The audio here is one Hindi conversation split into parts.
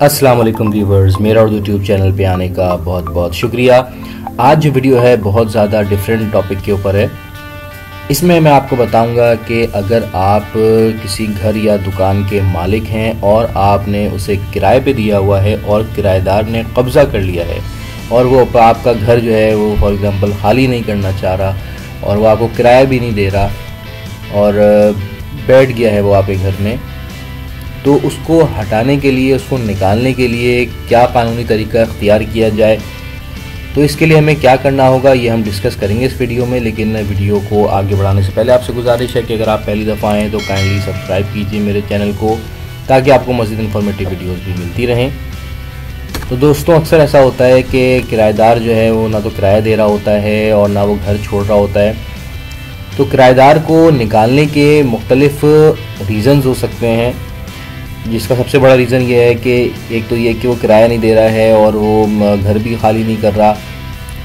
अस्सलाम वालेकुम व्यूवर्स, मेरा उर्दू यूट्यूब चैनल पे आने का बहुत बहुत शुक्रिया। आज जो वीडियो है बहुत ज़्यादा डिफरेंट टॉपिक के ऊपर है। इसमें मैं आपको बताऊंगा कि अगर आप किसी घर या दुकान के मालिक हैं और आपने उसे किराए पे दिया हुआ है और किराएदार ने कब्ज़ा कर लिया है और वो आपका घर जो है वो फॉर एग्ज़ाम्पल खाली नहीं करना चाह रहा और वो आपको किराया भी नहीं दे रहा और बैठ गया है वो आपके घर में, तो उसको हटाने के लिए, उसको निकालने के लिए क्या कानूनी तरीका इख्तियार किया जाए, तो इसके लिए हमें क्या करना होगा ये हम डिस्कस करेंगे इस वीडियो में। लेकिन वीडियो को आगे बढ़ाने से पहले आपसे गुजारिश है कि अगर आप पहली दफ़ा आएँ तो काइंडली सब्सक्राइब कीजिए मेरे चैनल को, ताकि आपको मज़ीद इन्फॉर्मेटिव वीडियोज़ भी मिलती रहें। तो दोस्तों, अक्सर ऐसा होता है कि किराएदार जो है वो ना तो किराया दे रहा होता है और ना वो घर छोड़ रहा होता है। तो किराएदार को निकालने के मुख्तलिफ रीज़न्स हो सकते हैं, जिसका सबसे बड़ा रीज़न ये है कि एक तो ये कि वो किराया नहीं दे रहा है और वो घर भी खाली नहीं कर रहा।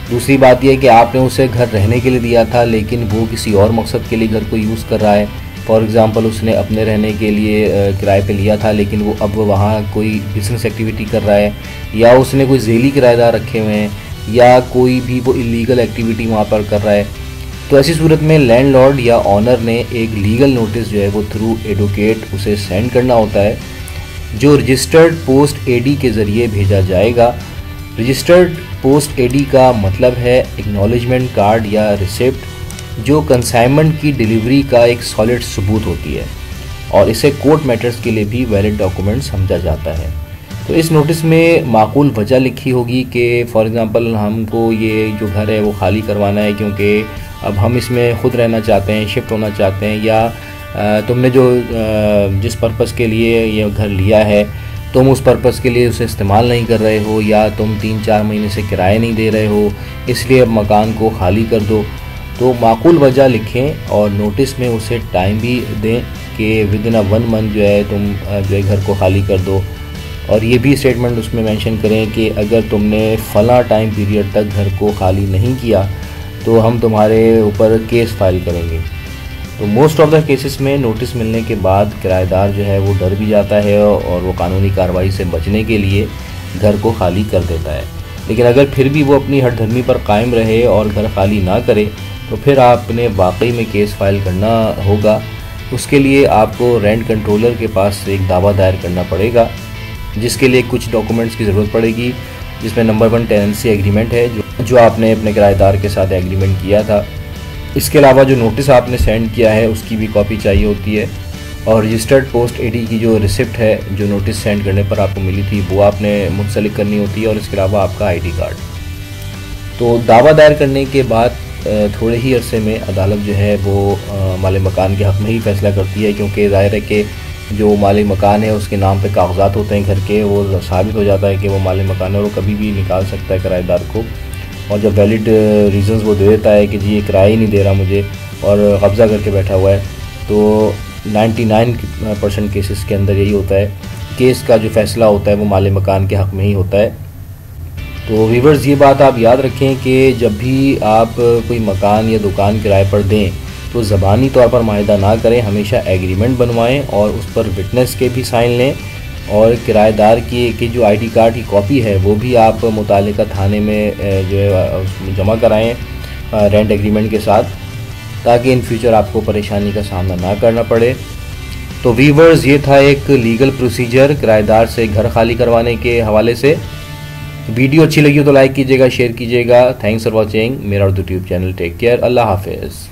दूसरी बात यह है कि आपने उसे घर रहने के लिए दिया था लेकिन वो किसी और मकसद के लिए घर को यूज़ कर रहा है। फॉर एग्ज़ाम्पल, उसने अपने रहने के लिए किराए पे लिया था लेकिन वो अब वहाँ कोई बिज़नेस एक्टिविटी कर रहा है, या उसने कोई झेली किराएदार रखे हुए हैं, या कोई भी वो इलीगल एक्टिविटी वहाँ पर कर रहा है। तो ऐसी सूरत में लैंडलॉर्ड या ऑनर ने एक लीगल नोटिस जो है वो थ्रू एडवोकेट उसे सेंड करना होता है, जो रजिस्टर्ड पोस्ट एडी के ज़रिए भेजा जाएगा। रजिस्टर्ड पोस्ट एडी का मतलब है एक्नॉलेजमेंट कार्ड या रिसिप्ट, जो कंसाइनमेंट की डिलीवरी का एक सॉलिड सबूत होती है और इसे कोर्ट मैटर्स के लिए भी वैलिड डॉक्यूमेंट समझा जाता है। तो इस नोटिस में माकूल वजह लिखी होगी कि फॉर एग्ज़ाम्पल हमको ये जो घर है वो खाली करवाना है क्योंकि अब हम इसमें ख़ुद रहना चाहते हैं, शिफ्ट होना चाहते हैं, या तुमने जो जिस पर्पज़ के लिए ये घर लिया है तुम उस पर्पज़ के लिए उसे इस्तेमाल नहीं कर रहे हो, या तुम 3-4 महीने से किराया नहीं दे रहे हो, इसलिए अब मकान को खाली कर दो। तो माकूल वजह लिखें और नोटिस में उसे टाइम भी दें कि विदिन 1 मंथ जो है तुम जो है घर को खाली कर दो, और ये भी स्टेटमेंट उसमें मेंशन करें कि अगर तुमने फ़ला टाइम पीरियड तक घर को खाली नहीं किया तो हम तुम्हारे ऊपर केस फाइल करेंगे। तो मोस्ट ऑफ द केसेस में नोटिस मिलने के बाद किराएदार जो है वो डर भी जाता है और वो कानूनी कार्रवाई से बचने के लिए घर को खाली कर देता है। लेकिन अगर फिर भी वो अपनी हठधर्मी पर कायम रहे और घर खाली ना करे तो फिर आपने वाकई में केस फाइल करना होगा। उसके लिए आपको रेंट कंट्रोलर के पास एक दावा दायर करना पड़ेगा, जिसके लिए कुछ डॉक्यूमेंट्स की ज़रूरत पड़ेगी, जिसमें नंबर 1 टेनेंसी एग्रीमेंट है जो आपने अपने किराएदार के साथ एग्रीमेंट किया था। इसके अलावा जो नोटिस आपने सेंड किया है उसकी भी कॉपी चाहिए होती है, और रजिस्टर्ड पोस्ट एडी की जो रिसिप्ट है जो नोटिस सेंड करने पर आपको मिली थी वो आपने मुंसलिक करनी होती है, और इसके अलावा आपका आईडी कार्ड। तो दावा दायर करने के बाद थोड़े ही अरसे में अदालत जो है वो मालिक मकान के हक़ में ही फ़ैसला करती है, क्योंकि ज़ाहिर है कि जो मालिक मकान है उसके नाम पे कागजात होते हैं घर के, वो साबित हो जाता है कि वो मालिक मकान है और वो कभी भी निकाल सकता है किराएदार को। और जब वैलिड रीज़न्स वो दे देता है कि जी ये किराया ही नहीं दे रहा मुझे और कब्ज़ा करके बैठा हुआ है, तो 99% केसेस के अंदर यही होता है, केस का जो फ़ैसला होता है वो मालिक मकान के हक़ में ही होता है। तो व्यूअर्स, ये बात आप याद रखें कि जब भी आप कोई मकान या दुकान किराए पर दें तो ज़बानी तौर पर माहिदा ना करें, हमेशा एग्रीमेंट बनवाएं और उस पर विटनेस के भी साइन लें, और किराएदार की जो आईडी कार्ड की कॉपी है वो भी आप मुतालिका थाने में जो है उसमें जमा कराएं रेंट एग्रीमेंट के साथ, ताकि इन फ्यूचर आपको परेशानी का सामना ना करना पड़े। तो व्यूअर्स, ये था एक लीगल प्रोसीजर किराएदार से घर खाली करवाने के हवाले से। वीडियो अच्छी लगी हो तो लाइक कीजिएगा, शेयर कीजिएगा। थैंक्स फॉर वॉचिंग मेरा Urdu YouTube channel. Take care, अल्लाह हाफिज़।